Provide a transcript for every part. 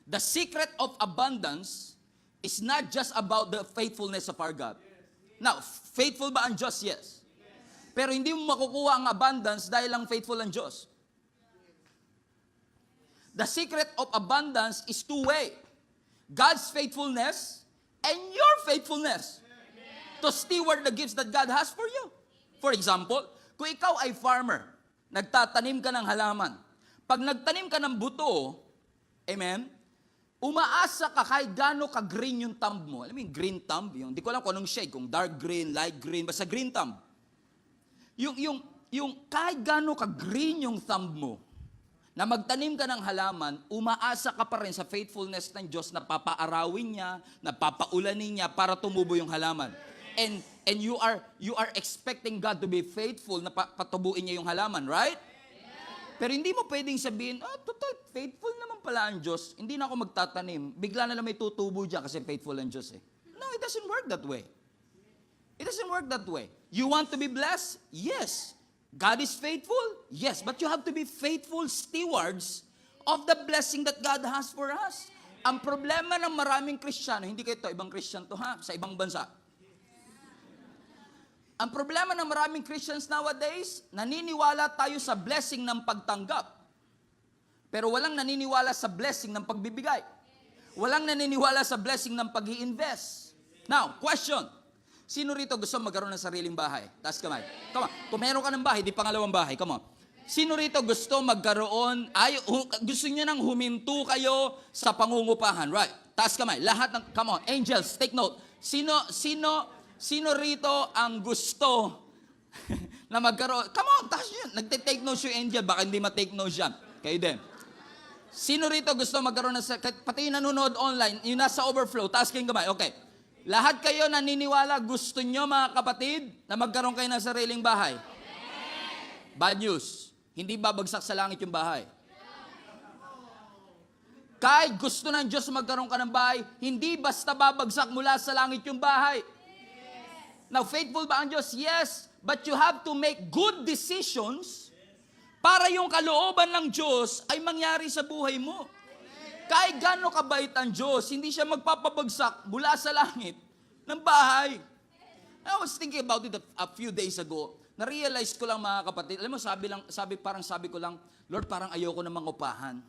The secret of abundance is not just about the faithfulness of our God. Now, faithful ba ang Diyos? Yes. Pero hindi mo makukuha ang abundance dahil lang faithful ang Diyos. The secret of abundance is two-way. God's faithfulness and your faithfulness to steward the gifts that God has for you. For example, kung ikaw ay farmer, nagtatanim ka ng halaman. Pag nagtanim ka ng buto, amen, umaasa ka kahit gaano ka-green yung thumb mo. Alam mo yung green thumb? Yung, di ko alam kung anong shade, kung dark green, light green, basta green thumb. Yung kahit gaano ka-green yung thumb mo, na magtanim ka ng halaman, umaasa ka pa rin sa faithfulness ng Diyos na papaarawin niya, na papaulanin niya para tumubo yung halaman. And you are expecting God to be faithful na patubuin niya yung halaman, right? Pero hindi mo pwedeng sabihin, total, faithful naman pala ang Diyos. Hindi na ako magtatanim. Bigla na lang may tutubo dyan kasi faithful ang Diyos eh. No, it doesn't work that way. It doesn't work that way. You want to be blessed? Yes. God is faithful? Yes. But you have to be faithful stewards of the blessing that God has for us. Ang problema ng maraming Kristiyano, hindi kayo ito, ibang Christian to ha, sa ibang bansa. Ang problema ng maraming Christians nowadays, naniniwala tayo sa blessing ng pagtanggap. Pero walang naniniwala sa blessing ng pagbibigay. Walang naniniwala sa blessing ng pag-i-invest. Now, question. Sino rito gusto magkaroon ng sariling bahay? Taas kamay. Come on. Kung meron ka ng bahay, di pangalawang bahay. Come on. Sino rito gusto magkaroon, gusto niyo nang huminto kayo sa pangungupahan? Right. Taas kamay. Lahat ng, come on. Angels, take note. Sino rito ang gusto na magkaroon? Come on, taas yun. Nagte-take notes yung angel. Baka hindi ma-take notes yan. Kayo din. Sino rito gusto magkaroon ng, pati yung nanonood online, yung nasa overflow, taas kayong kamay. Okay. Lahat kayo naniniwala, gusto nyo mga kapatid, na magkaroon kayo ng sariling bahay? Bad news. Hindi babagsak sa langit yung bahay. Kahit gusto ng Diyos magkaroon ka ng bahay, hindi basta babagsak mula sa langit yung bahay. Now, faithful ba ang Diyos? Yes. But you have to make good decisions para yung kalooban ng Diyos ay mangyari sa buhay mo. Kahit gaano kabait ang Diyos, hindi siya magpapabagsak mula sa langit ng bahay. I was thinking about it a few days ago. Na-realize ko lang mga kapatid, alam mo, sabi ko lang, Lord, parang ayoko na mangupahan.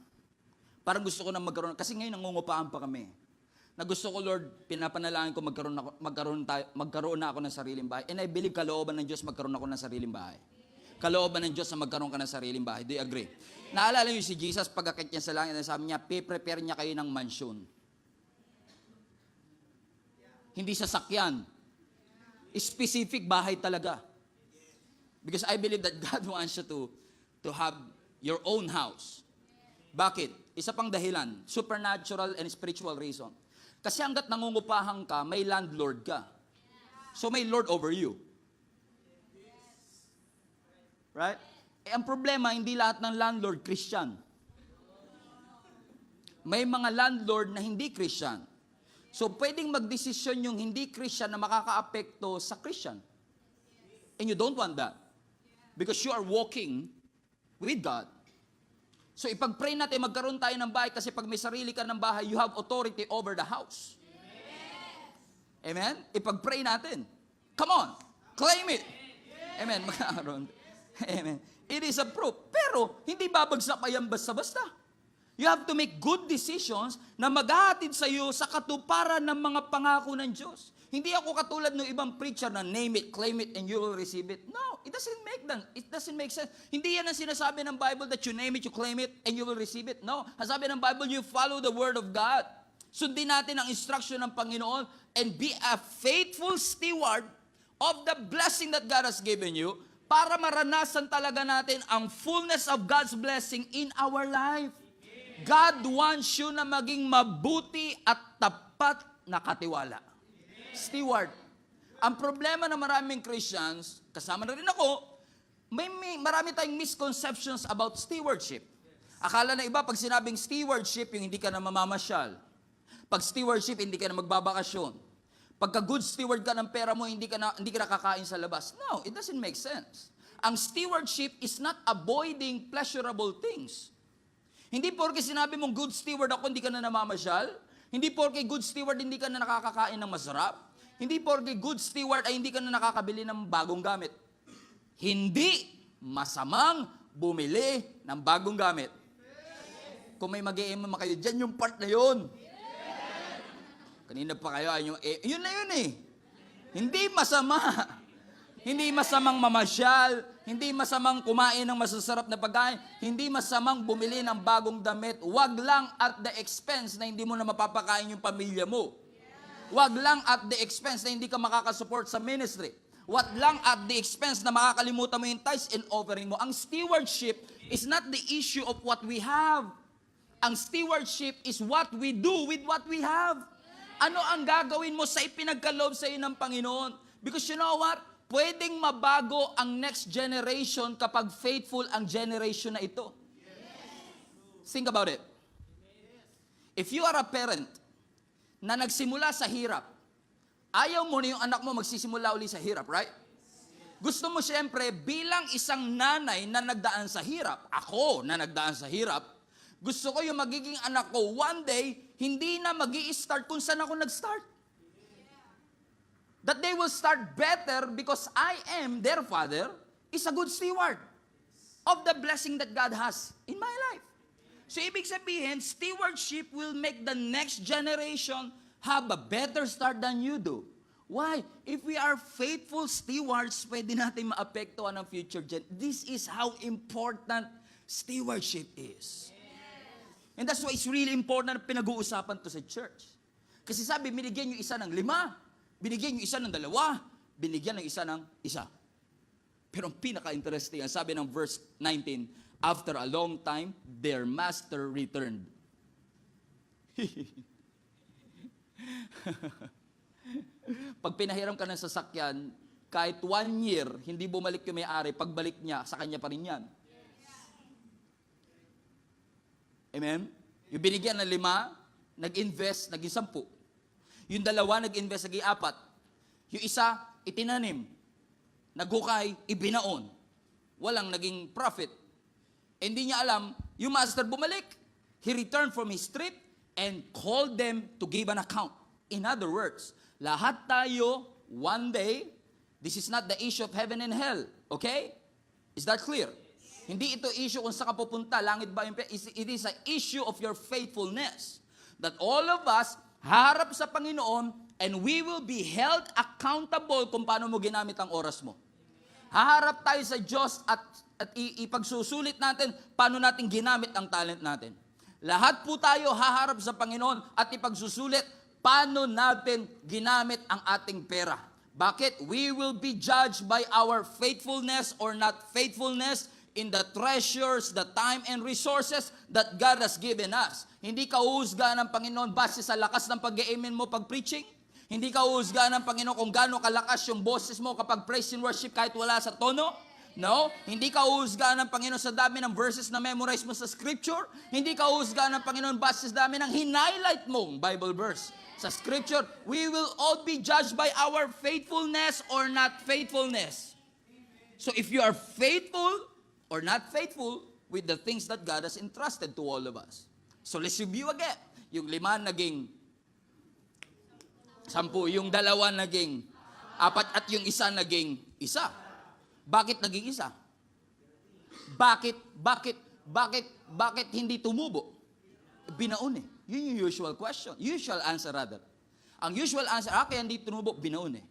Parang gusto ko na magkaroon, kasi ngayon nangungupahan pa kami. Na gusto ko, Lord, pinapanalangin ko magkaroon na ako ng sariling bahay. And I believe kalooban ng Diyos magkaroon ako ng sariling bahay. Kalooban ng Diyos na magkaroon ka ng sariling bahay. Do you agree? Naalala niyo si Jesus, pag-akit niya sa langit, sabi niya, prepare niya kayo ng mansyon. Hindi sasakyan. Specific bahay talaga. Because I believe that God wants you to have your own house. Bakit? Isa pang dahilan, supernatural and spiritual reason. Kasi hanggat nangungupahan ka, may landlord ka. So may Lord over you. Right? Ang problema, hindi lahat ng landlord Christian. May mga landlord na hindi Christian. So pwedeng magdesisyon yung hindi Christian na makakaapekto sa Christian. And you don't want that. Because you are walking with God. So ipag-pray natin, magkaroon tayo ng bahay kasi pag may sarili ka ng bahay, you have authority over the house. Amen? Ipag-pray natin. Come on, claim it. Amen. Magkaroon. Amen. It is a proof. Pero, hindi babagsak pa yan basta-basta. You have to make good decisions na maghahatid sa iyo sa katuparan ng mga pangako ng Diyos. Hindi ako katulad ng ibang preacher na name it, claim it, and you will receive it. No, it doesn't make sense. Hindi yan ang sinasabi ng Bible that you name it, you claim it, and you will receive it. No, ang sabi ng Bible, you follow the Word of God. Sundin natin ang instruction ng Panginoon and be a faithful steward of the blessing that God has given you para maranasan talaga natin ang fullness of God's blessing in our life. God wants you na maging mabuti at tapat na katiwala. Steward. Ang problema ng maraming Christians, kasama na rin ako, marami tayong misconceptions about stewardship. Akala na iba, pag sinabing stewardship, yung hindi ka na mamamasyal. Pag stewardship, hindi ka na magbabakasyon. Pagka good steward ka ng pera mo, hindi ka nakakain sa labas. No, it doesn't make sense. Ang stewardship is not avoiding pleasurable things. Hindi porke sinabi mong good steward ako, hindi ka na namamasyal. Hindi porke good steward, hindi ka na nakakakain ng masarap. Hindi porke good steward ay hindi ka na nakakabili ng bagong gamit. Hindi masamang bumili ng bagong gamit. Kung may mag-i-amen kayo, dyan yung part na yun. Kanina pa kayo, yun na yun eh. Hindi masama. Hindi masamang mamasyal, hindi masamang kumain ng masasarap na pagkain, hindi masamang bumili ng bagong damit. Wag lang at the expense na hindi mo na mapapakain yung pamilya mo. Wag lang at the expense na hindi ka makakasupport sa ministry. Wag lang at the expense na makakalimutan mo yung tithes and offering mo. Ang stewardship is not the issue of what we have. Ang stewardship is what we do with what we have. Ano ang gagawin mo sa ipinagkaloob sa iyo ng Panginoon? Because you know what? Pwedeng mabago ang next generation kapag faithful ang generation na ito. Think about it. If you are a parent na nagsimula sa hirap, ayaw mo na yung anak mo magsisimula uli sa hirap, right? Gusto mo siyempre bilang isang nanay na nagdaan sa hirap, ako na nagdaan sa hirap, gusto ko yung magiging anak ko one day, hindi na magi-start kung saan ako nag-start. That they will start better because I am, their father, is a good steward of the blessing that God has in my life. So ibig sabihin, stewardship will make the next generation have a better start than you do. Why? If we are faithful stewards, pwede natin maapektuhan ang future gen. This is how important stewardship is. And that's why it's really important na pinag-uusapan to sa church. Kasi sabi, binigyan yung isa ng 5, binigyan yung isa ng 2, binigyan ng isa ng 1. Pero ang pinaka-interesting, ang sabi ng verse 19, after a long time, their master returned. Pag pinahiram ka ng sasakyan, kahit 1 year, hindi bumalik yung may-ari, pagbalik niya, sa kanya pa rin yan. Amen? Yung binigyan ng 5, nag-invest, naging 10. Yung 2, nag-invest, naging 4. Yung isa, itinanim. Naghukay, ibinaon. Walang naging profit. Hindi niya alam, yung master bumalik. He returned from his trip and called them to give an account. In other words, lahat tayo, one day, this is not the issue of heaven and hell. Okay? Is that clear? Hindi ito issue kung saan ka pupunta, langit ba yung... It is an issue of your faithfulness. That all of us harap sa Panginoon and we will be held accountable kung paano mo ginamit ang oras mo. Haharap tayo sa Diyos at ipagsusulit natin paano natin ginamit ang talent natin. Lahat po tayo haharap sa Panginoon at ipagsusulit paano natin ginamit ang ating pera. Bakit? We will be judged by our faithfulness or not faithfulness in the treasures, the time and resources that God has given us. Hindi ka uhusgahan ng Panginoon base sa lakas ng pag-amen mo pag preaching. Hindi ka uhusgahan ng Panginoon kung gaano kalakas yung boses mo kapag praise and worship kahit wala sa tono. No? Hindi ka uhusgahan ng Panginoon sa dami ng verses na memorize mo sa scripture. Hindi ka uhusgahan ng Panginoon base sa dami ng hinighlight mong Bible verse sa scripture. We will all be judged by our faithfulness or not faithfulness. So if you are faithful or not faithful with the things that God has entrusted to all of us. So let's review again. Yung 5 naging 10, yung 2 naging 4, at yung 1 naging 1. Bakit naging 1? Bakit hindi tumubo? Binaon eh. Yun yung usual question. Usual answer rather. Ang usual answer, kaya hindi tumubo, binaon eh.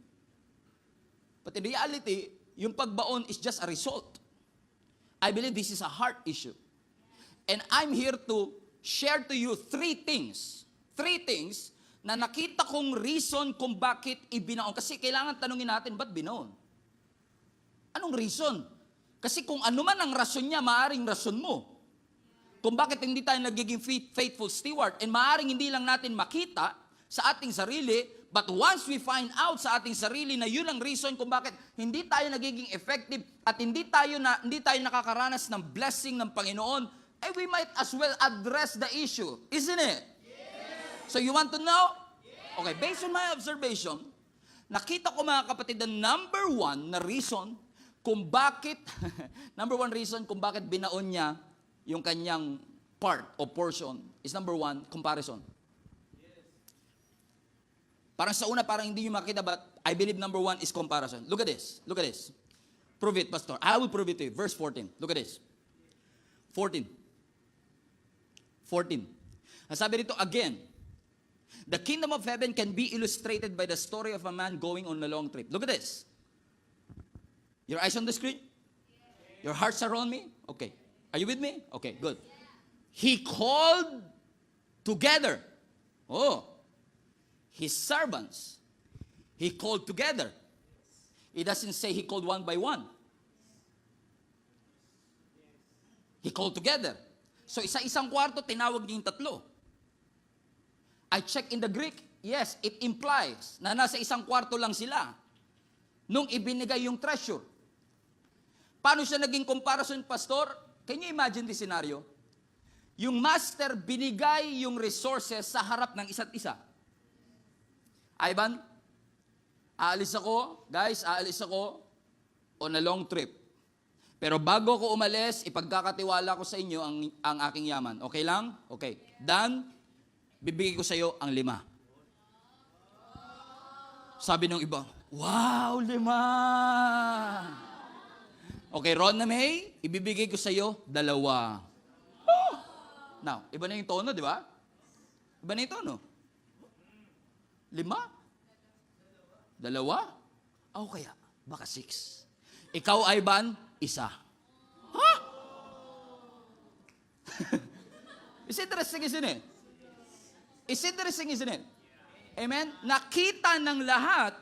But in reality, yung pagbaon is just a result. I believe this is a heart issue. And I'm here to share to you 3 things. 3 things na nakita kong reason kung bakit ibinaon. Kasi kailangan tanungin natin, ba't binaon? Anong reason? Kasi kung ano man ang rason niya, maaring rason mo. Kung bakit hindi tayo nagiging faithful steward. And maaring hindi lang natin makita sa ating sarili, but once we find out sa ating sarili na yun ang reason kung bakit hindi tayo nagiging effective at hindi tayo nakakaranas ng blessing ng Panginoon, we might as well address the issue. Isn't it? Yes. So you want to know? Yes. Okay, based on my observation, nakita ko mga kapatid na number 1 na reason kung bakit, number 1 reason kung bakit binaon niya yung kanyang part or portion is number one, comparison. Parang sa una, parang hindi nyo makita, but I believe number one is comparison. Look at this. Look at this. Prove it, Pastor. I will prove it to you. Verse 14. Look at this. 14. 14. Ang sabi dito, again, the kingdom of heaven can be illustrated by the story of a man going on a long trip. Look at this. Your eyes on the screen? Your hearts are on me? Okay. Are you with me? Okay, good. He called together. His servants. He called together. It doesn't say he called one by one. He called together. So isa-isang kwarto, tinawag niya yung tatlo. I check in the Greek. Yes, it implies na nasa isang kwarto lang sila nung ibinigay yung treasure. Paano siya naging comparison, Pastor? Can you imagine this scenario? Yung master binigay yung resources sa harap ng isa't isa. Ivan, aalis ako on a long trip. Pero bago ko umalis, ipagkakatiwala ko sa inyo ang aking yaman. Okay lang? Okay. Dan, bibigay ko sa iyo ang 5. Sabi ng iba, wow, 5. Okay, Ron na May, ibibigay ko sa iyo 2. Now, iba na yung tono, di ba? Iba na yung tono. 5? 2? O kaya, baka 6. Ikaw, Ivan, 1. Huh? It's interesting, isn't it? It's interesting, isn't it? Amen? Nakita ng lahat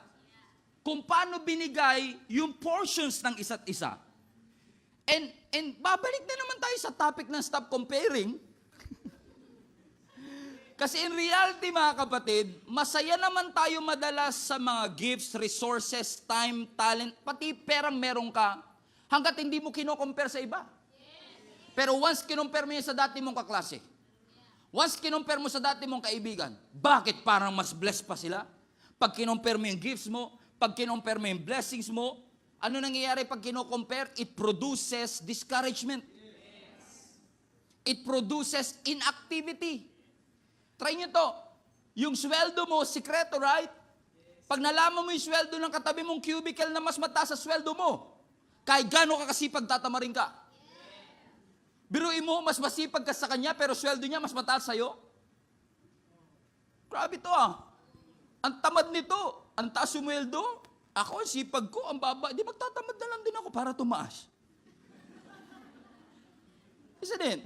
kung paano binigay yung portions ng isa't isa. And babalik na naman tayo sa topic ng stop comparing. Kasi in reality, mga kapatid, masaya naman tayo madalas sa mga gifts, resources, time, talent, pati perang meron ka, hanggat hindi mo kino-compare sa iba. Pero once kinompare mo yan sa dati mong kaklase, once kinompare mo sa dati mong kaibigan, bakit parang mas blessed pa sila? Pag kinompare mo yung gifts mo, pag kinompare mo yung blessings mo, ano nangyayari pag kino-compare? It produces discouragement. It produces inactivity. Try nyo to. Yung sweldo mo, sikreto, right? Pag nalaman mo yung sweldo ng katabi mong cubicle na mas mataas sa sweldo mo, kahit gano'n ka kasipag, tatamarin ka. Biruin mo, mas masipag ka sa kanya, pero sweldo niya mas mataas sa'yo. Grabe to Ang tamad nito, ang taas sumweldo. Ako, ang sipag ko, ang baba. Di magtatamad na lang din ako para tumaas. Isn't it?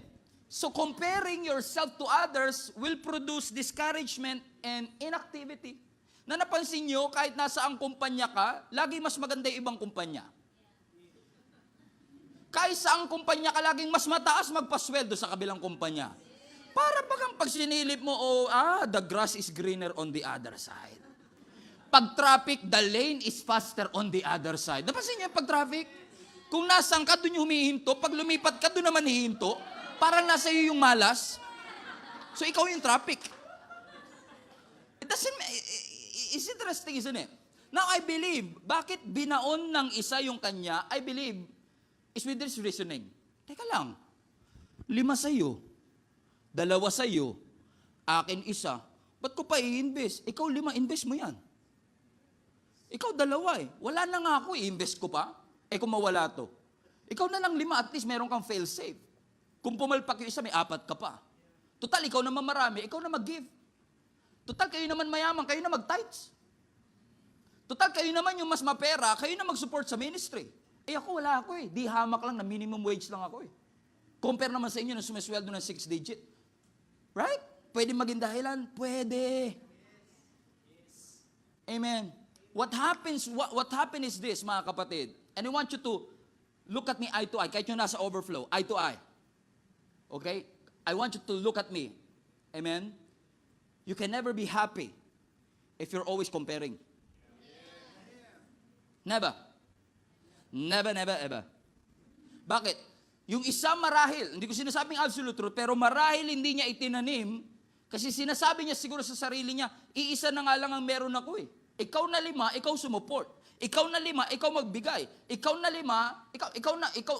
So comparing yourself to others will produce discouragement and inactivity. Na napansin nyo, kahit nasa ang kumpanya ka, lagi mas maganda yung ibang kumpanya. Kahit sa ang kumpanya ka, laging mas mataas magpasweldo sa kabilang kumpanya. Para pag sinilip mo, the grass is greener on the other side. Pag traffic, the lane is faster on the other side. Napansin nyo pag traffic? Kung nasaan ka, doon yung humihinto. Pag lumipat ka, doon naman hihinto. Parang nasa iyo yung malas. So, ikaw yung traffic. It's interesting, isn't it? Now, I believe, bakit binaon ng isa yung kanya, I believe, is with this reasoning. Teka lang, 5 sa'yo, 2 sa'yo, akin 1. Ba't ko pa i-invest? Ikaw 5, invest mo yan. Ikaw 2 eh. Wala na nga ako, i-invest ko pa. Kung mawala to. Ikaw na lang 5, at least meron kang fail-safe. Kung pumalpak yung isa, may 4 ka pa. Total, ikaw naman marami, ikaw na mag-give. Total, kayo naman mayaman, kayo na mag-tithes. Total, kayo naman yung mas mapera, kayo na mag-support sa ministry. Ako wala ako eh. Di hamak lang na minimum wage lang ako eh. Compare naman sa inyo na sumisweldo ng 6 digit. Right? Pwede maging dahilan? Pwede. Amen. What happens is this, mga kapatid. And I want you to look at me eye to eye. Kahit yung nasa overflow, eye to eye. Okay? I want you to look at me. Amen? You can never be happy if you're always comparing. Never. Never, never, ever. Bakit? Yung isa marahil, hindi ko sinasabing absolute truth, pero marahil hindi niya itinanim, kasi sinasabi niya siguro sa sarili niya, iisa na nga lang ang meron ako eh. Ikaw na 5, ikaw sumuport. Ikaw na 5, ikaw magbigay. Ikaw na 5, ikaw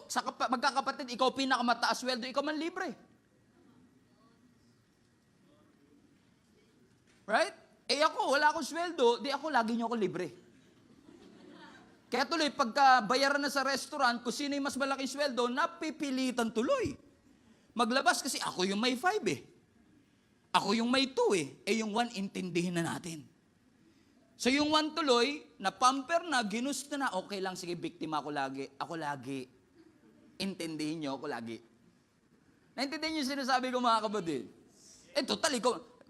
magkakapatid, ikaw pinakamataas sweldo, ikaw man libre. Right? Eh ako, wala akong sweldo, di ako, lagi nyo ako libre. Kaya tuloy, pagka bayaran na sa restaurant, kung sino yung mas malaking sweldo, napipilitan tuloy. Maglabas kasi ako yung may 5 eh. Ako yung may 2 eh. Eh yung 1, intindihin na natin. So yung 1 tuloy, na-pamper na, ginusto na, okay lang, sige, biktima ako lagi. Ako lagi. Intindihin nyo ako lagi. Naintindihan nyo yung sinasabi ko mga kapatid? Eh totally,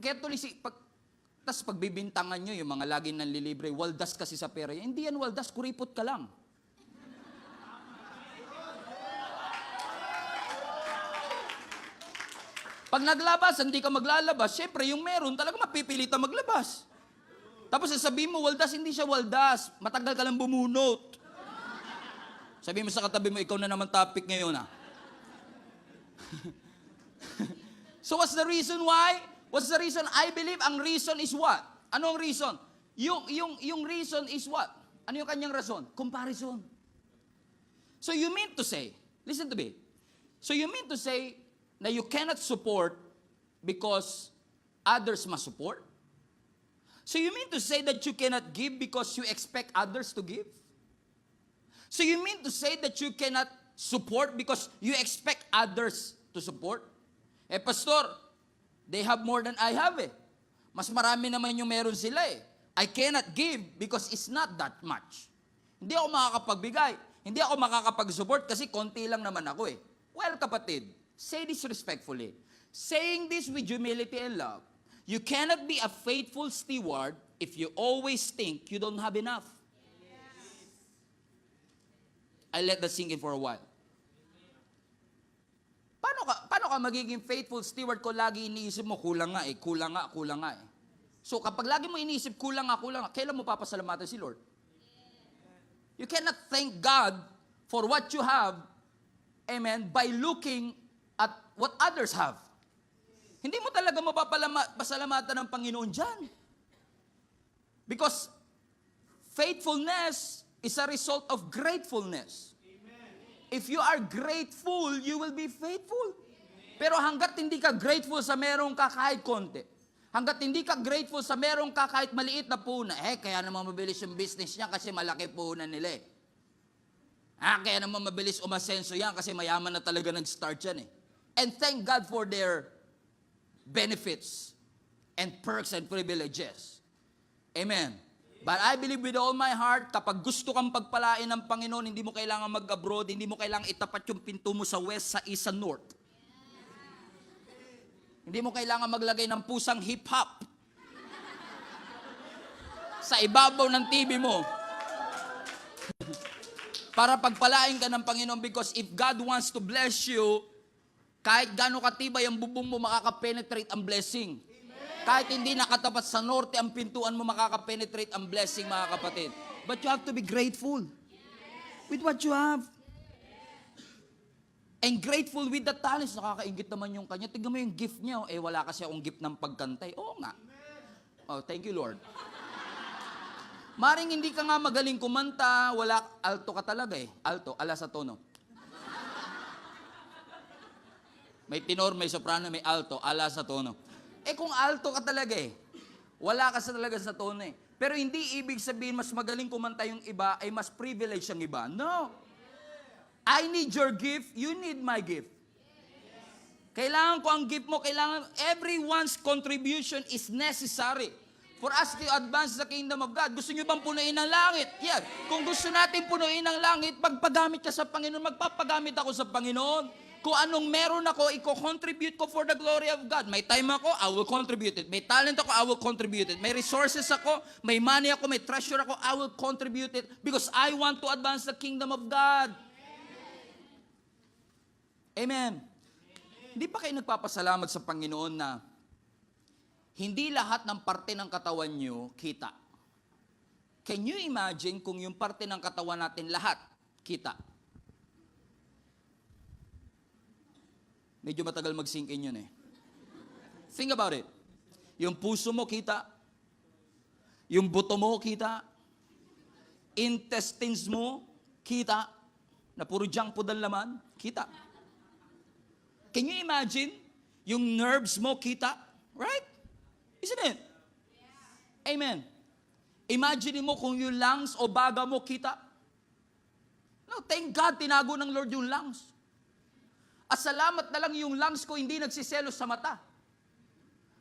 kaya tuloy, tas pagbibintangan nyo, yung mga lagi nanlilibre, waldas kasi sa pera. Hindi yan waldas, kuripot ka lang. Pag naglabas, hindi ka maglalabas, syempre yung meron talaga mapipilitan maglabas. Tapos sasabihin mo, waldas, hindi siya waldas. Matagal ka lang bumunot. Sabihin mo sa katabi mo, ikaw na naman topic ngayon ah. So what's the reason why? What's the reason? I believe ang reason is what? Ano ang reason? Yung reason is what? Ano yung kanyang rason? Comparison. So you mean to say, listen to me. So you mean to say na you cannot support because others must support? So you mean to say that you cannot give because you expect others to give? So you mean to say that you cannot support because you expect others to support? Eh pastor, they have more than I have eh. Mas marami naman yung meron sila eh. I cannot give because it's not that much. Hindi ako makakapagbigay. Hindi ako makakapag-support kasi konti lang naman ako eh. Well kapatid, say this respectfully. Saying this with humility and love, you cannot be a faithful steward if you always think you don't have enough. I let that sink in for a while. Paano ka magiging faithful steward kung lagi iniisip mo, kulang nga eh. So kapag lagi mo iniisip, kulang nga, kailan mo papasalamatan si Lord? You cannot thank God for what you have, amen, by looking at what others have. Hindi mo talaga mapapasalamatan ng Panginoon dyan. Because faithfulness is a result of gratefulness. If you are grateful, you will be faithful. Pero hanggat hindi ka grateful sa merong ka kahit konti, hanggat hindi ka grateful sa merong ka kahit maliit na puna, kaya naman mabilis yung business niya kasi malaki puna nila eh. Kaya naman mabilis umasenso yan kasi mayaman na talaga nag-start yan eh. And thank God for their benefits and perks and privileges. Amen. But I believe with all my heart, kapag gusto kang pagpalain ng Panginoon, hindi mo kailangan mag-abroad, hindi mo kailangan itapat yung pinto mo sa west, sa east, sa north. Hindi mo kailangan maglagay ng pusang hip-hop sa ibabaw ng TV mo. Para pagpalain ka ng Panginoon, because if God wants to bless you, kahit gaano katibay ang bubong mo, makaka-penetrate ang blessing. Kahit hindi nakatapat sa norte ang pintuan mo, makaka-penetrate ang blessing, mga kapatid. But you have to be grateful with what you have. And grateful with the talents. Nakakaingit naman yung kanya. Tignan mo yung gift niya. Wala kasi akong gift ng pagkantay. Oo nga. Oh, thank you, Lord. Maring hindi ka nga magaling kumanta, alto ka talaga eh. Alto, ala sa tono. May tenor, may soprano, may alto, ala sa tono. Kung alto ka talaga eh, wala ka talaga sa tono eh. Pero hindi ibig sabihin mas magaling kumanta yung iba ay mas privilege ang iba. No. I need your gift, you need my gift. Kailangan ko ang gift mo, everyone's contribution is necessary for us to advance the kingdom of God. Gusto nyo bang punuin ang langit? Yan. Kung gusto natin punuin ang langit, magpagamit ka sa Panginoon, magpapagamit ako sa Panginoon. Kung anong meron ako, i-contribute ko for the glory of God. May time ako, I will contribute it. May talent ako, I will contribute it. May resources ako, may money ako, may treasure ako, I will contribute it because I want to advance the kingdom of God. Amen. Hindi pa kayo nagpapasalamat sa Panginoon na hindi lahat ng parte ng katawan nyo kita? Can you imagine kung yung parte ng katawan natin lahat kita? Medyo matagal mag-sink in yun eh. Think about it. Yung puso mo kita. Yung buto mo kita. Intestines mo kita. Na puro junk food ang laman, kita. Can you imagine? Yung nerves mo kita. Right? Isn't it? Amen. Imagine mo kung yung lungs o baga mo kita. No, thank God, tinago ng Lord yung lungs. At salamat na lang yung lungs ko hindi nagsiselos sa mata.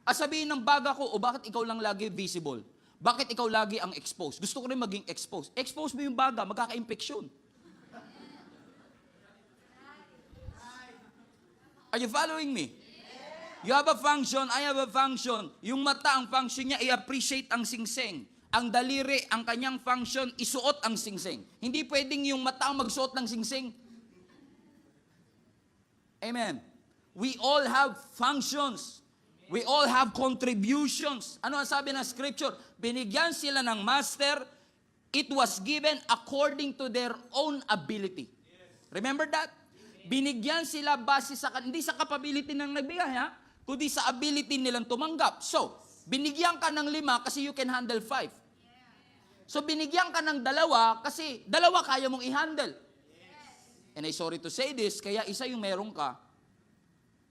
At sabihin ng baga ko, o bakit ikaw lang lagi visible? Bakit ikaw lagi ang exposed? Gusto ko rin maging exposed. Expose mo yung baga, magkaka-infeksyon. Are you following me? You have a function, I have a function. Yung mata, ang function niya, i-appreciate ang singsing. Ang daliri, ang kanyang function, isuot ang singsing. Hindi pwedeng yung mata ang magsuot ng singsing. Amen. We all have functions. We all have contributions. Ano ang sabi ng scripture? Binigyan sila ng master, it was given according to their own ability. Remember that? Binigyan sila base sa, hindi sa capability ng nagbigay, ha? Kundi sa ability nilang tumanggap. So, binigyan ka ng 5 kasi you can handle 5. So, binigyan ka ng 2 kasi 2 kaya mong i-handle. And I'm sorry to say this, kaya isa yung meron ka,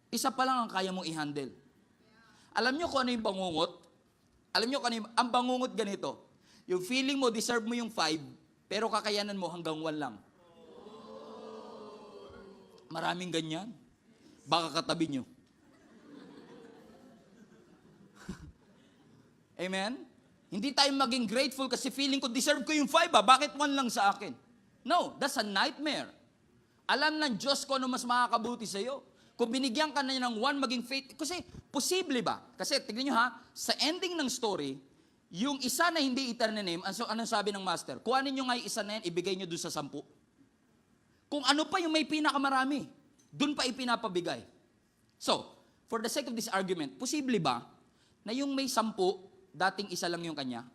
isa pa lang ang kaya mong i-handle. Alam nyo kung ano yung bangungot? Alam nyo kung ano yung, ang bangungot ganito. Yung feeling mo, deserve mo yung 5, pero kakayanan mo hanggang 1 lang. Maraming ganyan. Baka katabi nyo. Amen? Hindi tayo maging grateful kasi feeling ko, deserve ko yung 5, bakit 1 lang sa akin? No, that's a nightmare. Alam ng Diyos ko ano mas makakabuti sa iyo. Kung binigyan ka na niya ng 1 maging faith, kasi posible ba? Kasi tignan nyo ha, sa ending ng story, yung isa na hindi eternal name, anong sabi ng master? Kuhanin nyo nga yung isa na yan, ibigay nyo doon sa 10. Kung ano pa yung may pinakamarami, doon pa ipinapabigay. So, for the sake of this argument, posible ba na yung may 10, dating isa lang yung kanya?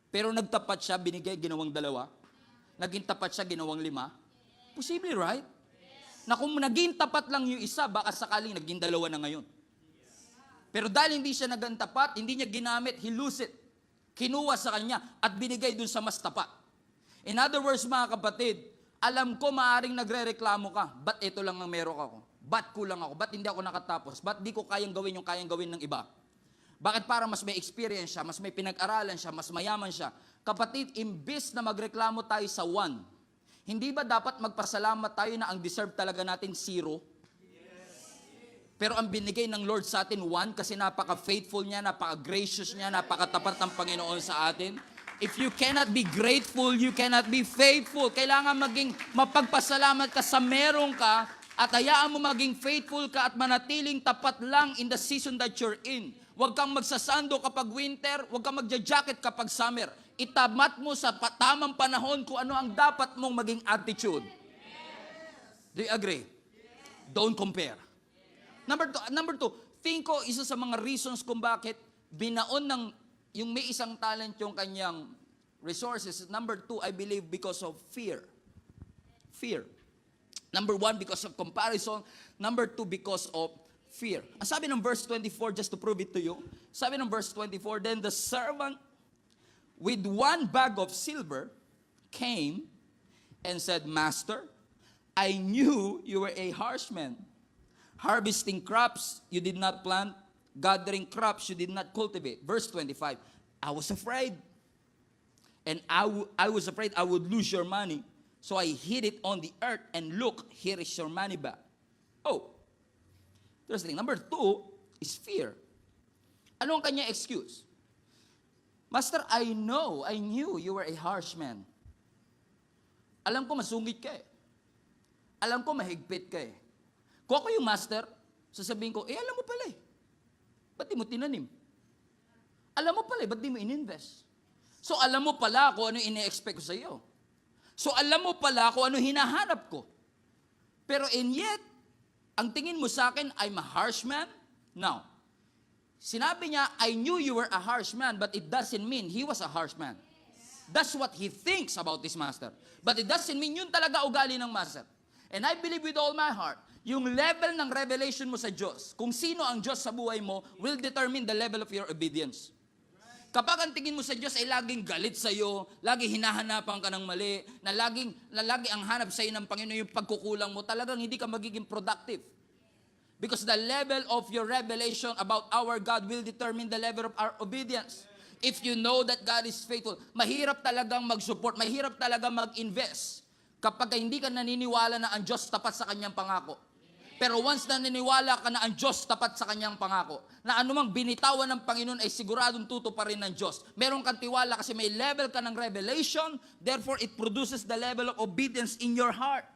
Pero nagtapat siya, binigay, ginawang 2. Naging tapat siya, ginawang 5. Posible, right? Na kung naging tapat lang yung isa, baka sakaling naging 2 na ngayon. Pero dahil hindi siya naging tapat, hindi niya ginamit, he lose it. Kinuha sa kanya at binigay dun sa mas tapat. In other words, mga kapatid, alam ko maaring nagre-reklamo ka, ba't ito lang ang meron ako? Ba't kulang ako? Ba't hindi ako nakatapos? Ba't di ko kayang gawin yung kayang gawin ng iba? Bakit para mas may experience siya, mas may pinag-aralan siya, mas mayaman siya? Kapatid, imbis na magreklamo tayo sa 1, hindi ba dapat magpasalamat tayo na ang deserve talaga natin 0? Pero ang binigay ng Lord sa atin 1 kasi napaka-faithful niya, napaka-gracious niya, napakatapat ng Panginoon sa atin. If you cannot be grateful, you cannot be faithful. Kailangan maging mapagpasalamat ka sa meron ka at hayaan mo maging faithful ka at manatiling tapat lang in the season that you're in. Huwag kang magsasando kapag winter, huwag kang magja-jacket kapag summer. Itamat mo sa tamang panahon kung ano ang dapat mong maging attitude. Do you agree? Don't compare. Number two, think ko isa sa mga reasons kung bakit binaon ng yung may isang talent yung kanyang resources. Number 2, I believe because of fear. Fear. Number 1, because of comparison. Number 2, because of fear. Ang sabi ng verse 24, just to prove it to you, sabi ng verse 24, then the servant with 1 bag of silver came and said, Master, I knew you were a harsh man, harvesting crops you did not plant, gathering crops you did not cultivate. Verse 25, I was afraid. And I was afraid I would lose your money. So I hid it on the earth, and look, here is your money back. Oh, interesting. Number 2 is fear. Ano ang kanya excuse? Master, I knew you were a harsh man. Alam ko masungit ka eh. Alam ko mahigpit ka eh. Kung ako yung master, sasabihin ko, alam mo pala eh. Ba't di mo tinanim? Alam mo pala, ba't di mo ininvest? So, alam mo pala kung ano ine-expect ko sa iyo. So, alam mo pala kung ano hinahanap ko. Pero and yet, ang tingin mo sa akin, I'm a harsh man? Now, sinabi niya, I knew you were a harsh man, but it doesn't mean he was a harsh man. That's what he thinks about this master. But it doesn't mean yun talaga ugali ng master. And I believe with all my heart, yung level ng revelation mo sa Diyos, kung sino ang Diyos sa buhay mo, will determine the level of your obedience. Kapag ang tingin mo sa Diyos ay laging galit sa iyo, lagi hinahanapan ka ng mali, na lagi ang hanap sa iyo ng Panginoon yung pagkukulang mo, talagang hindi ka magiging productive. Because the level of your revelation about our God will determine the level of our obedience. If you know that God is faithful, mahirap talagang mag-support, mahirap talagang mag-invest kapag hindi ka naniniwala na ang Diyos tapat sa kanyang pangako. Pero once na naniniwala ka na ang Diyos tapat sa kanyang pangako, na anumang binitawan ng Panginoon ay siguradong tutuparin ng Diyos. Meron kang tiwala kasi may level ka ng revelation, therefore it produces the level of obedience in your heart.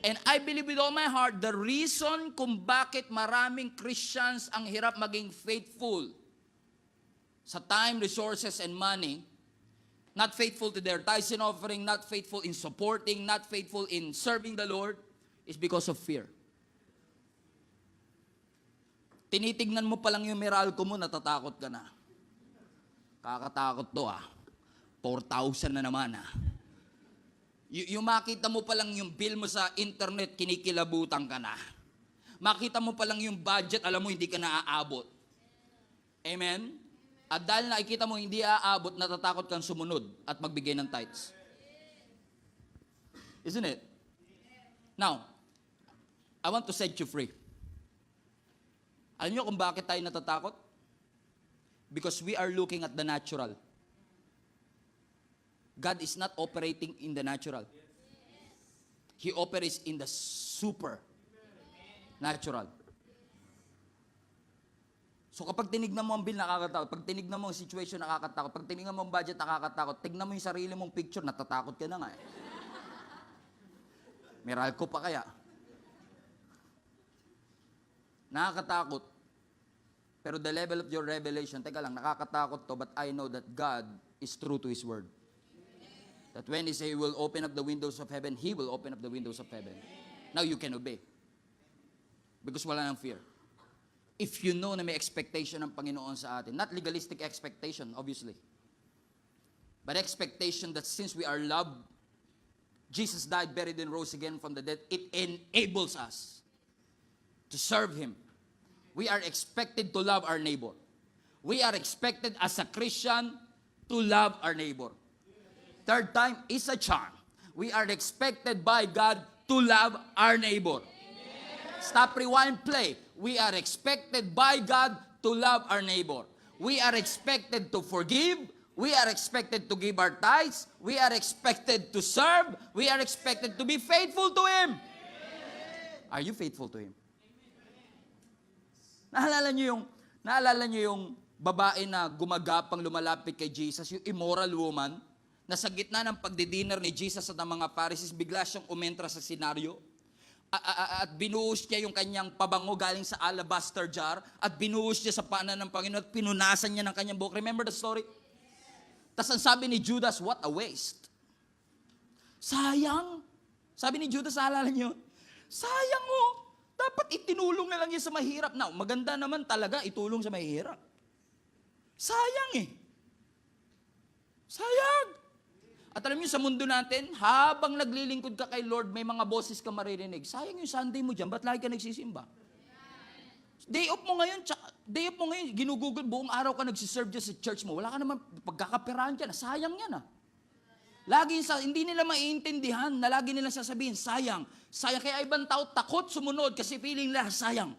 And I believe with all my heart, the reason kung bakit maraming Christians ang hirap maging faithful sa time, resources, and money, not faithful to their tithes and offering, not faithful in supporting, not faithful in serving the Lord, is because of fear. Tinitignan mo pa lang yung Meralco mo, natatakot ka na. Kakatakot to 4,000 na naman Yung makita mo pa lang yung bill mo sa internet, kinikilabutan ka na. Makita mo pa lang yung budget, alam mo hindi ka naaabot. Amen? At dahil nakikita mo hindi aabot, natatakot kang sumunod at magbigay ng tithes. Isn't it? Now, I want to set you free. Alam niyo kung bakit tayo natatakot? Because we are looking at the natural. God is not operating in the natural. He operates in the super natural. So kapag tinignan mo ang bill, nakakatakot. Pag tinignan mo ang situation, nakakatakot. Pag tinignan mo ang budget, nakakatakot. Tignan mo yung sarili mong picture, natatakot ka na nga Meralco pa kaya? Nakakatakot. Pero the level of your revelation, teka lang, nakakatakot to, but I know that God is true to His word. That when He say He will open up the windows of heaven, He will open up the windows of heaven. Now you can obey. Because wala nang fear. If you know na may expectation ng Panginoon sa atin, not legalistic expectation, obviously, but expectation that since we are loved, Jesus died, buried, and rose again from the dead, it enables us to serve Him. We are expected to love our neighbor. We are expected as a Christian to love our neighbor. Third time is a charm. We are expected by God to love our neighbor. Stop, rewind, play. We are expected by God to love our neighbor. We are expected to forgive. We are expected to give our tithes. We are expected to serve. We are expected to be faithful to Him. Are you faithful to Him? Naalala niyo yung babae na gumagapang lumalapit kay Jesus, yung immoral woman, na sa gitna ng pagdidinner ni Jesus at ng mga Pharisees, bigla siyang umentra sa senaryo. At binuhos niya yung kanyang pabango galing sa alabaster jar, at binuhos niya sa paanan ng Panginoon, at pinunasan niya ng kanyang buhok. Remember the story? Tapos ang sabi ni Judas, what a waste. Sayang. Sabi ni Judas, alala niyo, sayang dapat itinulong na lang yan sa mahirap. Now, maganda naman talaga itulong sa mahirap. Sayang Sayang. At alam niyo, sa mundo natin, habang naglilingkod ka kay Lord, may mga boses ka maririnig. Sayang yung Sunday mo dyan, ba't lagi ka nagsisimba? Day off mo ngayon, ginugugol, buong araw ka nagsiserve dyan sa church mo. Wala ka naman pagkakaperahan dyan. Sayang yan hindi nila maiintindihan na lagi nila sasabihin, sayang. Sayang, kaya ibang tao takot sumunod kasi feeling nila, sayang.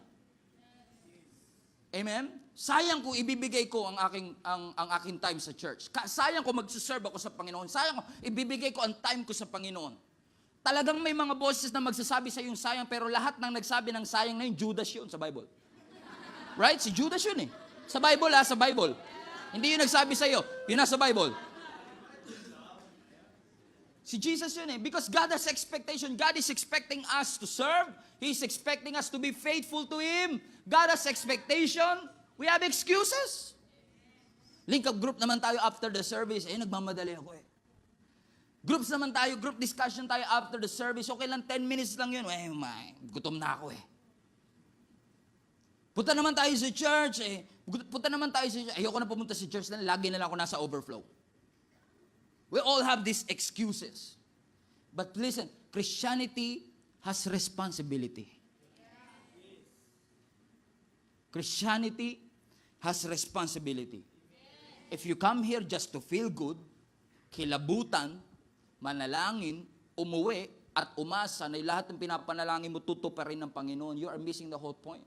Amen? Sayang kung ibibigay ko ang aking time sa church. Sayang kung magsiserve ako sa Panginoon. Sayang kung ibibigay ko ang time ko sa Panginoon. Talagang may mga boses na magsasabi sa yung sayang, pero lahat ng nagsabi ng sayang na yun, Judas yun sa Bible. Right? Si Judas yun Sa Bible sa Bible. Hindi yun nagsabi sa iyo, yun nasa Bible. Si Jesus yun Because God has expectation. God is expecting us to serve. He's expecting us to be faithful to Him. God has expectation. We have excuses. Link up group naman tayo after the service. Nagmamadali ako Groups naman tayo, group discussion tayo after the service. Okay lang, 10 minutes lang yun. Gutom na ako Punta naman tayo sa church Ayoko na pumunta sa church lagi na lang ako nasa overflow. We all have these excuses. But listen, Christianity has responsibility. Christianity has responsibility. If you come here just to feel good, kilabutan, manalangin, umuwi, at umasa na lahat ng pinapanalangin mo tutuparin ng Panginoon, you are missing the whole point.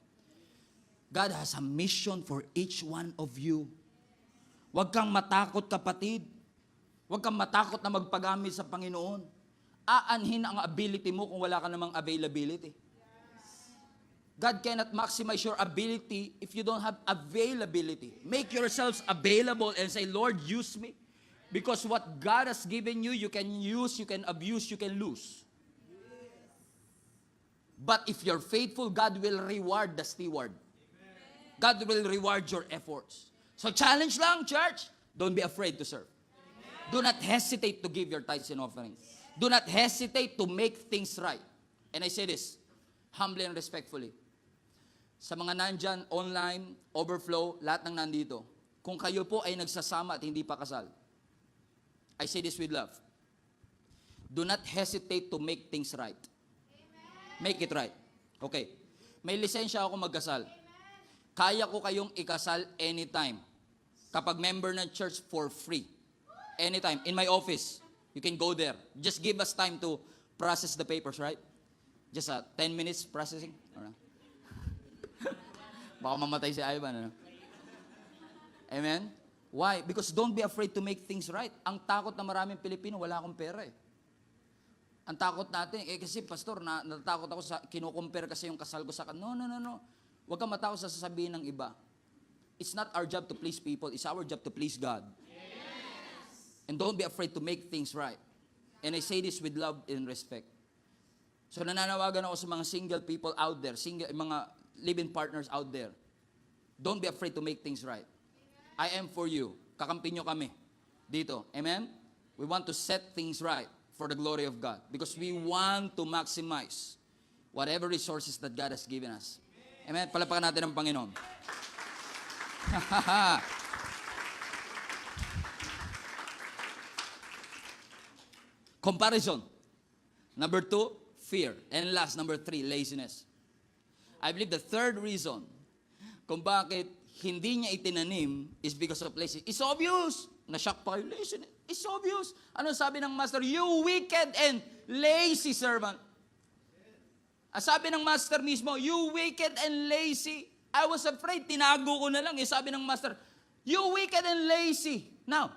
God has a mission for each one of you. Huwag kang matakot, kapatid. Huwag kang matakot na magpagamit sa Panginoon. Aanhin ang ability mo kung wala ka namang availability. God cannot maximize your ability if you don't have availability. Make yourselves available and say, Lord, use me. Because what God has given you, you can use, you can abuse, you can lose. But if you're faithful, God will reward the steward. God will reward your efforts. So challenge lang, church. Don't be afraid to serve. Do not hesitate to give your tithes and offerings. Do not hesitate to make things right. And I say this, humbly and respectfully. Sa mga nandyan, online, overflow, lahat ng nandito, kung kayo po ay nagsasama at hindi pa kasal, I say this with love. Do not hesitate to make things right. Make it right. Okay. May lisensya ako magkasal. Kaya ko kayong ikasal anytime. Kapag member ng church for free. Anytime. In my office. You can go there. Just give us time to process the papers, right? Just 10 minutes processing. Alright. Baka mamatay si Ivan. Ano? Amen? Why? Because don't be afraid to make things right. Ang takot na maraming Pilipino, wala akong pera eh. Ang takot natin, kasi pastor, natatakot ako sa, kinukumpare kasi yung kasal ko sa No. Huwag kang matakot sa sasabihin ng iba. It's not our job to please people, it's our job to please God. Yes. And don't be afraid to make things right. And I say this with love and respect. So nananawagan ako sa mga single people out there, mga living partners out there. Don't be afraid to make things right. I am for you. Kakampi nyo kami dito. Amen? We want to set things right for the glory of God because we want to maximize whatever resources that God has given us. Amen? Palapakan natin ang Panginoon. Comparison. Number 2, fear. And last, number 3, laziness. I believe the third reason kung bakit hindi niya itinanim is because of laziness. It's obvious. Na-shock pa kayo, laziness. It's obvious. Ano sabi ng master? You wicked and lazy servant. Sabi ng master mismo, you wicked and lazy. I was afraid, tinago ko na lang. Sabi ng master, you wicked and lazy. Now,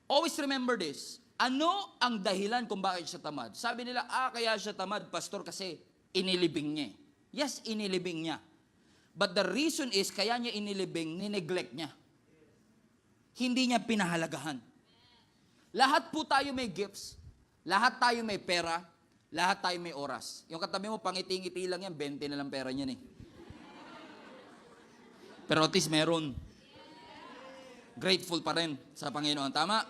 always remember this. Ano ang dahilan kung bakit siya tamad? Sabi nila, kaya siya tamad, pastor, kasi inilibing niya. Yes, inilibing niya. But the reason is, kaya niya inilibing, nineglect niya. Hindi niya pinahalagahan. Lahat po tayo may gifts. Lahat tayo may pera. Lahat tayo may oras. Yung katabi mo, pangiti-ngiti lang yan, 20 na lang pera niyan eh. Pero at least meron. Grateful pa rin sa Panginoon. Tama?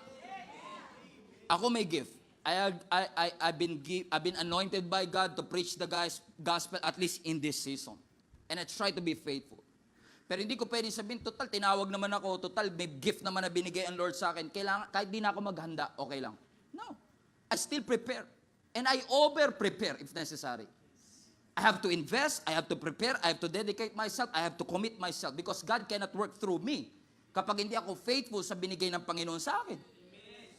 Ako may gift. I've been anointed by God to preach the gospel at least in this season. And I try to be faithful. Pero hindi ko pwedeng sabihin, total, tinawag naman ako, total, may gift naman na binigay ang Lord sa akin. Kailangan, kahit di na ako maghanda, okay lang. No. I still prepare. And I over-prepare if necessary. I have to invest, I have to prepare, I have to dedicate myself, I have to commit myself because God cannot work through me kapag hindi ako faithful sa binigay ng Panginoon sa akin.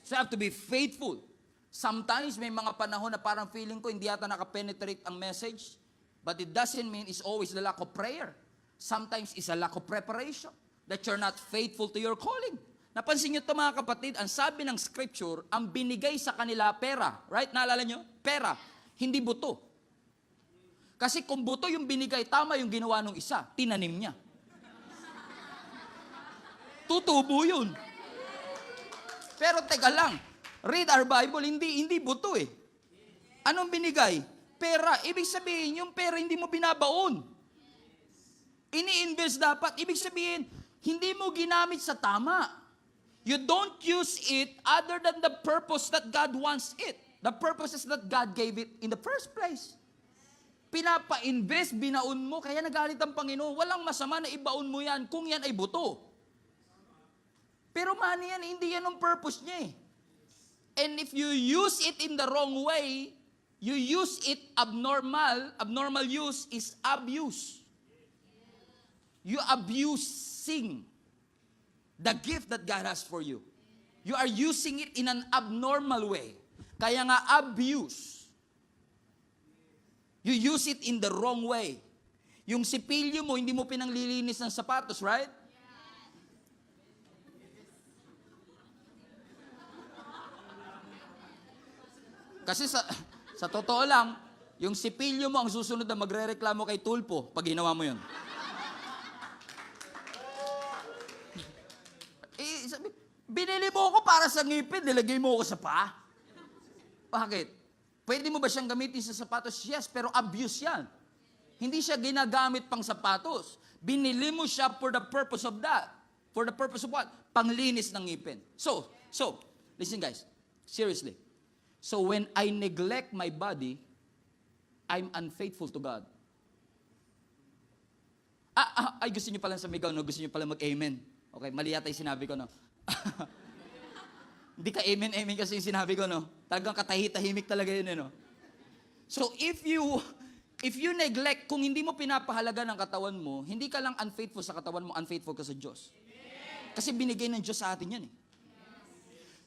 So I have to be faithful. Sometimes may mga panahon na parang feeling ko hindi yata nakapenetrate ang message, but it doesn't mean it's always the lack of prayer. Sometimes it's a lack of preparation that you're not faithful to your calling. Napansin nyo ito mga kapatid, ang sabi ng scripture, ang binigay sa kanila pera. Right? Naalala nyo? Pera. Hindi buto. Kasi kung buto yung binigay, tama yung ginawa ng isa, tinanim niya. Tutubo yun. Pero teka lang, read our Bible, hindi buto eh. Anong binigay? Pera. Ibig sabihin, yung pera hindi mo binabaon. Ini-invest dapat. Ibig sabihin, hindi mo ginamit sa tama. You don't use it other than the purpose that God wants it. The purpose is that God gave it in the first place. Pinapa-invest, binaon mo, kaya nagalit ang Panginoon. Walang masama na ibaon mo yan kung yan ay buto. Pero money yan, hindi yan ang purpose niya eh. And if you use it in the wrong way, you use it abnormal use is abuse. You abusing the gift that God has for you. You are using it in an abnormal way. Kaya nga abuse. You use it in the wrong way. Yung sipilyo mo, hindi mo pinanglilinis ng sapatos, right? Kasi sa totoo lang, yung sipilyo mo ang susunod na magrereklamo kay Tulpo pag ginawa mo yun. Binili mo ako para sa ngipin, nilagay mo ako sa paa. Bakit? Pwede mo ba siyang gamitin sa sapatos? Yes, pero abuse yan. Hindi siya ginagamit pang sapatos. Binili mo siya for the purpose of that. For the purpose of what? Panglinis ng ngipin. So, listen guys, seriously. So when I neglect my body, I'm unfaithful to God. Ay, gusto niyo pala sumigaw, no? Gusto niyo pala mag-amen. Okay, mali yata yung sinabi ko, no? Hindi ka amen kasi yung sinabi ko, no? Talagang katahi-tahimik talaga yun, no? So if you neglect, kung hindi mo pinapahalaga ng katawan mo, hindi ka lang unfaithful sa katawan mo, unfaithful ka sa Diyos. Kasi binigay ng Diyos sa atin yan, eh.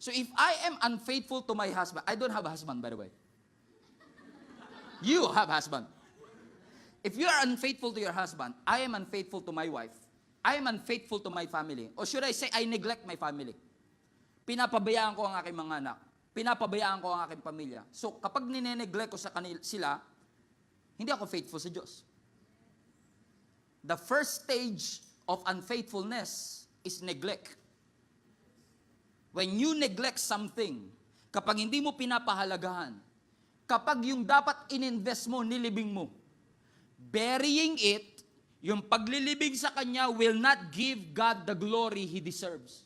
So if I am unfaithful to my husband, I don't have a husband, by the way. You have a husband. If you are unfaithful to your husband, I am unfaithful to my wife. I am unfaithful to my family. Or should I say, I neglect my family. Pinapabayaan ko ang aking mga anak. Pinapabayaan ko ang aking pamilya. So, kapag nineneglect ko sa sila, hindi ako faithful sa Diyos. The first stage of unfaithfulness is neglect. When you neglect something, kapag hindi mo pinapahalagahan, kapag yung dapat ininvest mo, nilibing mo, burying it, yung paglilibing sa Kanya will not give God the glory He deserves.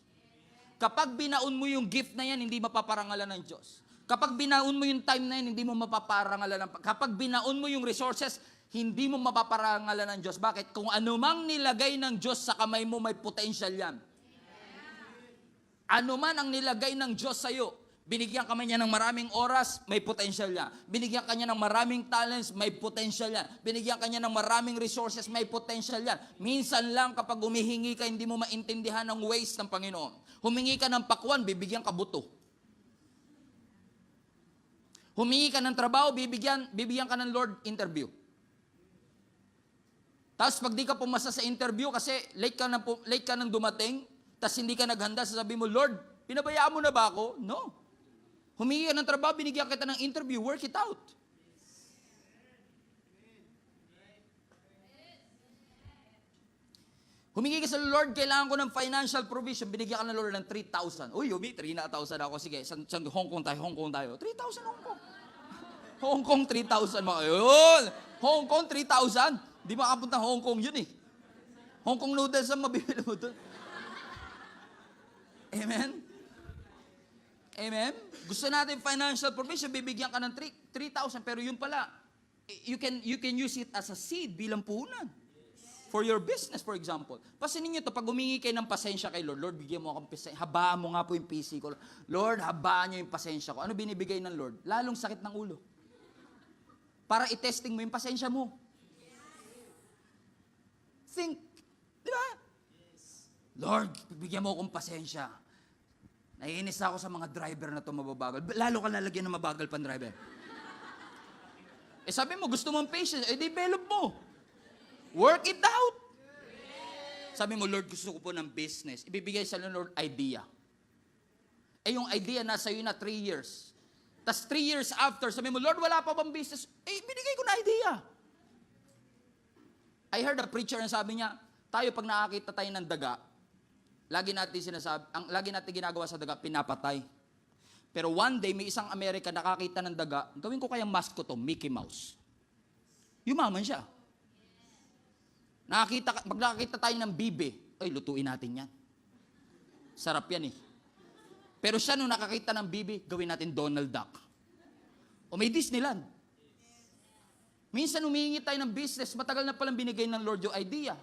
Kapag binaon mo yung gift na yan, hindi mapaparangalan ng Diyos. Kapag binaon mo yung time na yan, hindi mo mapaparangalan. Kapag binaon mo yung resources, hindi mo mapaparangalan ng Diyos. Bakit? Kung anumang nilagay ng Diyos sa kamay mo, may potential yan. Ano man ang nilagay ng Diyos sa'yo, binigyan ka man niya ng maraming oras, may potential yan. Binigyan ka niya ng maraming talents, may potential yan. Binigyan ka niya ng maraming resources, may potential yan. Minsan lang kapag humihingi ka, hindi mo maintindihan ang ways ng Panginoon. Humingi ka ng pakwan, bibigyan ka buto. Humingi ka ng trabaho, bibigyan ka ng Lord interview. Tapos pag di ka pumasa sa interview kasi late ka nang dumating, tapos hindi ka naghanda, sasabihin mo, Lord, pinabayaan mo na ba ako? No. Humingi ka ng trabaho, binigyan kita ng interview, work it out. Humingi ka sa Lord, kailangan ko ng financial provision, binigyan ka ng Lord ng 3,000. Uy, Yumi, 3,000 ako. Sige, sa Hong Kong tayo. 3,000 Hong Kong. Hong Kong, 3,000 mo. Ayun! Hong Kong, 3,000. Di makapunta Hong Kong yun eh. Hong Kong noodles ang mabibili mo doon. Amen? Amen? Gusto natin financial provision, bibigyan ka ng 3,000, pero yun pala, you can use it as a seed bilang puhunan. For your business, for example. Pasinin nyo to, pag humingi kayo ng pasensya kay Lord, Lord, bigyan mo akong pasensya, habaan mo nga po yung PC ko. Lord, habaan nyo yung pasensya ko. Ano binibigay ng Lord? Lalong sakit ng ulo. Para i-testing mo yung pasensya mo. Think, di ba? Lord, bigyan mo akong pasensya. Naiinis ako sa mga driver na ito mababagal. Lalo ka lalagyan ng mabagal pang driver. Sabi mo, gusto mong patience, develop mo. Work it out. Sabi mo, Lord, gusto ko po ng business. Ibibigay sa Lord idea. Yung idea nasa iyo na 3 years. Tapos 3 years after, sabi mo, Lord, wala pa bang business? Binigay ko na idea. I heard a preacher na sabi niya, tayo pag nakakita tayo ng daga, lagi natin ginagawa sa daga, pinapatay. Pero one day, may isang American nakakita ng daga, gawin ko kayang mascot to, Mickey Mouse. Yumaman siya. Pag nakakita tayo ng bibe, lutuin natin yan. Sarap yan eh. Pero siya nung nakakita ng bibe, gawin natin Donald Duck. O may Disneyland. Minsan humihingi tayo ng business, matagal na palang binigay ng Lord yung idea.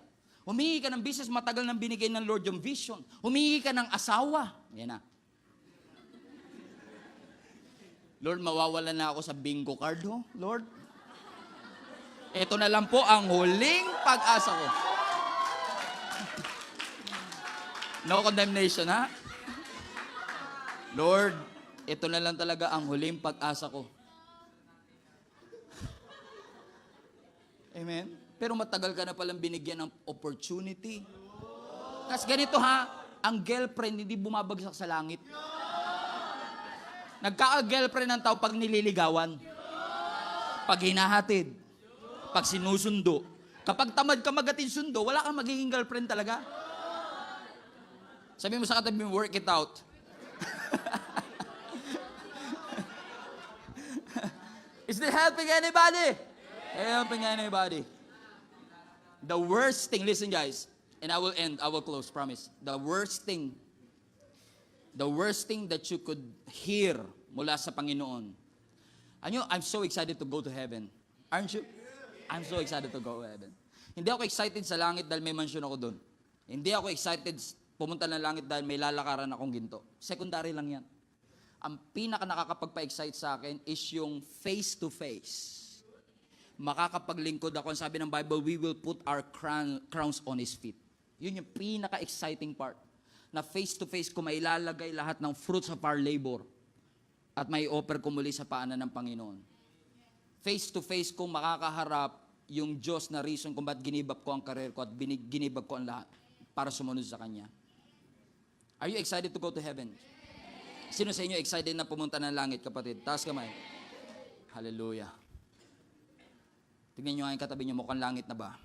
Humingi ka ng business, matagal nang binigay ng Lord yung vision. Humingi ka ng asawa. Yan na. Lord, mawawala na ako sa bingo card, ho? Lord, ito na lang po ang huling pag-asa ko. No condemnation, ha? Lord, ito na lang talaga ang huling pag-asa ko. Amen? Pero matagal ka na palang binigyan ng opportunity. Kasi ganito ang girlfriend hindi bumabagsak sa langit. Nagka-girlfriend ng tao pag nililigawan, pag hinahatid, pag sinusundo. Kapag tamad ka magatin sundo, wala kang magiging girlfriend talaga. Sabi mo sa katabi mo, work it out. Is this helping anybody? Helping anybody. The worst thing, listen guys, and I will end, I will close, promise. The worst thing that you could hear mula sa Panginoon. I'm so excited to go to heaven. Aren't you? I'm so excited to go to heaven. Hindi ako excited sa langit dahil may mansyon ako doon. Hindi ako excited pumunta ng langit dahil may lalakaran akong ginto. Secondary lang yan. Ang pinaka nakakapagpa-excite sa akin is yung face-to-face. Makakapaglingkod ako. Ang sabi ng Bible, we will put our crowns on His feet. Yun yung pinaka-exciting part. Na face-to-face ko may ilalagay lahat ng fruits of our labor at may offer ko muli sa paanan ng Panginoon. Face-to-face ko makakaharap yung Diyos na reason kung ba't ginibab ko ang career ko at ginibab ko ang lahat para sumunod sa Kanya. Are you excited to go to heaven? Sino sa inyo excited na pumunta ng langit, kapatid? Taas kamay. Hallelujah. Tignan nyo nga yung katabi nyo, mukhang langit na ba?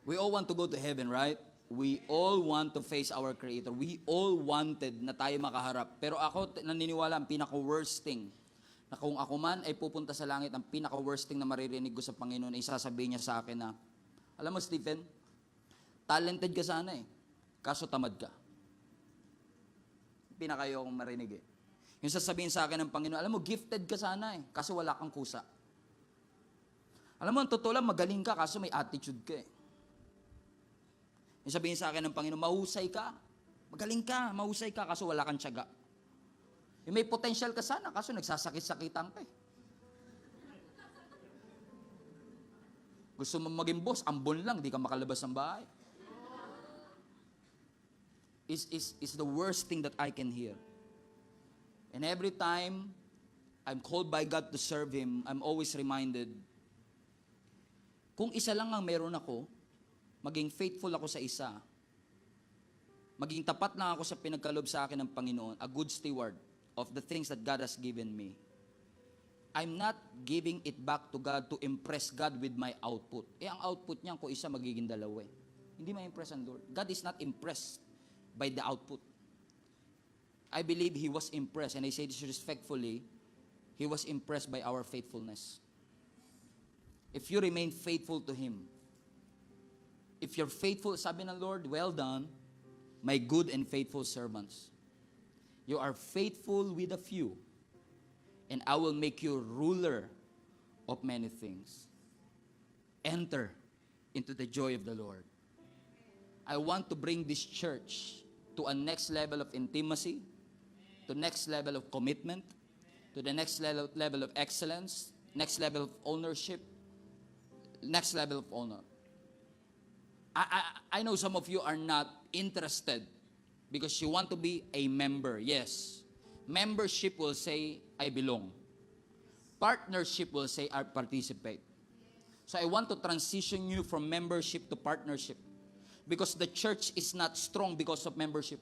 We all want to go to heaven, right? We all want to face our Creator. We all wanted na tayo makaharap. Pero ako, naniniwala, ang pinaka-worst thing, na kung ako man ay pupunta sa langit, ang pinaka-worst thing na maririnig ko sa Panginoon ay sasabihin niya sa akin na, alam mo, Stephen, talented ka sana kaso tamad ka. Pinakayo akong marinig Yung sasabihin sa akin ng Panginoon, alam mo, gifted ka sana kaso wala kang kusa. Alam mo, ang totoo lang, magaling ka kaso may attitude ka Yung sabihin sa akin ng Panginoon, mahusay ka. Magaling ka, mahusay ka kaso wala kang tiyaga. Yung may potential ka sana kaso nagsasakit-sakitan ka Gusto mo maging boss, ambon lang, di ka makalabas ng bahay. Is the worst thing that I can hear. And every time I'm called by God to serve Him, I'm always reminded, kung isa lang ang meron ako, maging faithful ako sa isa. Maging tapat lang ako sa pinagkaloob sa akin ng Panginoon, a good steward of the things that God has given me. I'm not giving it back to God to impress God with my output. Ang output niya, kung isa, magiging dalawa Hindi ma-impress ang Lord. God is not impressed by the output. I believe He was impressed, and I say this respectfully, He was impressed by our faithfulness. If you remain faithful to Him, if you're faithful, sabi ng Lord, well done, my good and faithful servants. You are faithful with a few, and I will make you ruler of many things. Enter into the joy of the Lord. I want to bring this church to a next level of intimacy, to next level of commitment, to the next level of excellence, next level of ownership, next level of honor. I know some of you are not interested because you want to be a member. Yes. Membership will say, I belong. Partnership will say, I participate. So I want to transition you from membership to partnership. Because the church is not strong because of membership.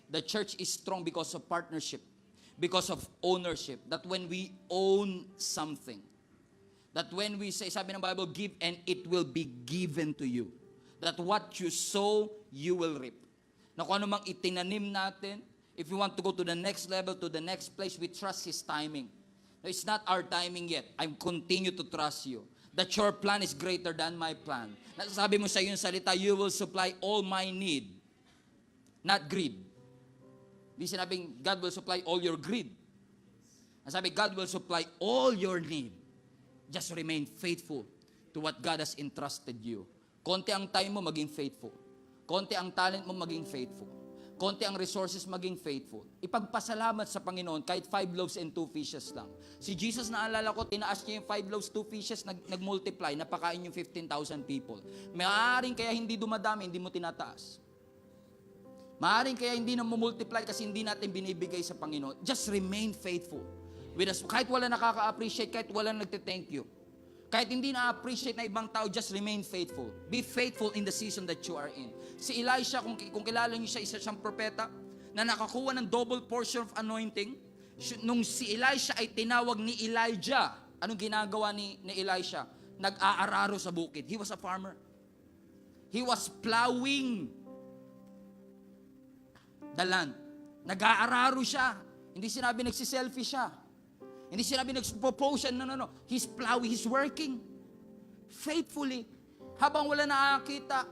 The church is strong because of partnership, because of ownership. That when we own something, that when we say, sabi ng Bible, give and it will be given to you. That what you sow, you will reap. Na kung ano mang itinanim natin, if we want to go to the next level, to the next place, we trust His timing. No, it's not our timing yet. I continue to trust you. That your plan is greater than my plan. Nasasabi mo sa iyong salita, you will supply all my need. Not greed. Di sinabing, God will supply all your greed. Nasabi, God will supply all your need. Just remain faithful to what God has entrusted you. Konti ang time mo, maging faithful. Konti ang talent mo, maging faithful. Konti ang resources, maging faithful. Ipagpasalamat sa Panginoon kahit 5 loaves and 2 fishes lang. Si Jesus, naalala ko, tinaas niya yung 5 loaves, 2 fishes, nag-multiply, napakain yung 15,000 people. Maaaring kaya hindi dumadami, hindi mo tinataas. Maaring kaya hindi na multiply kasi hindi natin binibigay sa Panginoon. Just remain faithful. With us, kahit wala nakaka-appreciate, kahit wala nagte-thank you. Kahit hindi na-appreciate na ibang tao, just remain faithful. Be faithful in the season that you are in. Si Elisha, kung kilala niyo siya, isa siyang propeta na nakakuha ng double portion of anointing. Nung si Elisha ay tinawag ni Elijah, anong ginagawa ni Elisha? Nag-aararo sa bukid. He was a farmer. He was plowing the land. Nag-aararo siya. Hindi sinabi nagsiselfie siya. Hindi sinabi nagpo-post siya. No. He's plowing, he's working. Faithfully. Habang wala nakakita,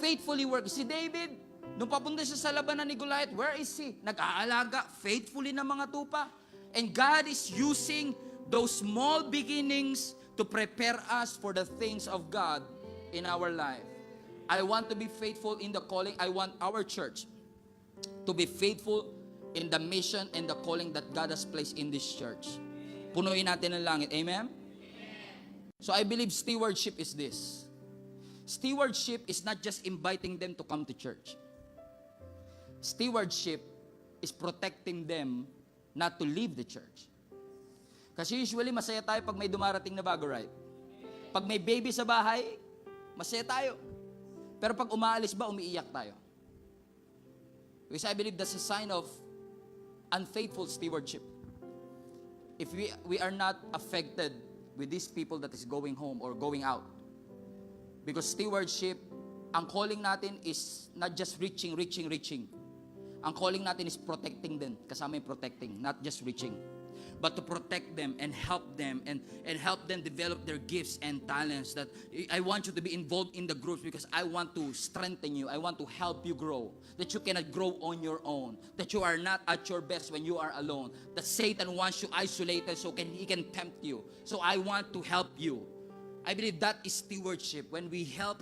faithfully work. Si David, nung papunta siya sa labanan ni Goliath, where is he? Nag-aalaga faithfully ng mga tupa. And God is using those small beginnings to prepare us for the things of God in our life. I want to be faithful in the calling. I want our church to be faithful in the mission and the calling that God has placed in this church. Punuin natin ang langit. Amen? So I believe stewardship is this. Stewardship is not just inviting them to come to church. Stewardship is protecting them not to leave the church. Kasi usually masaya tayo pag may dumarating na bago, right? Pag may baby sa bahay, masaya tayo. Pero pag umaalis ba, umiiyak tayo. Because I believe that's a sign of unfaithful stewardship. If we are not affected with these people that is going home or going out. Because stewardship, ang calling natin is not just reaching. Ang calling natin is protecting din. Kasama yung protecting, not just reaching. But to protect them and help them and help them develop their gifts and talents. That I want you to be involved in the groups because I want to strengthen you. I want to help you grow. That you cannot grow on your own. That you are not at your best when you are alone. That Satan wants you isolated so he can tempt you. So I want to help you. I believe that is stewardship. When we help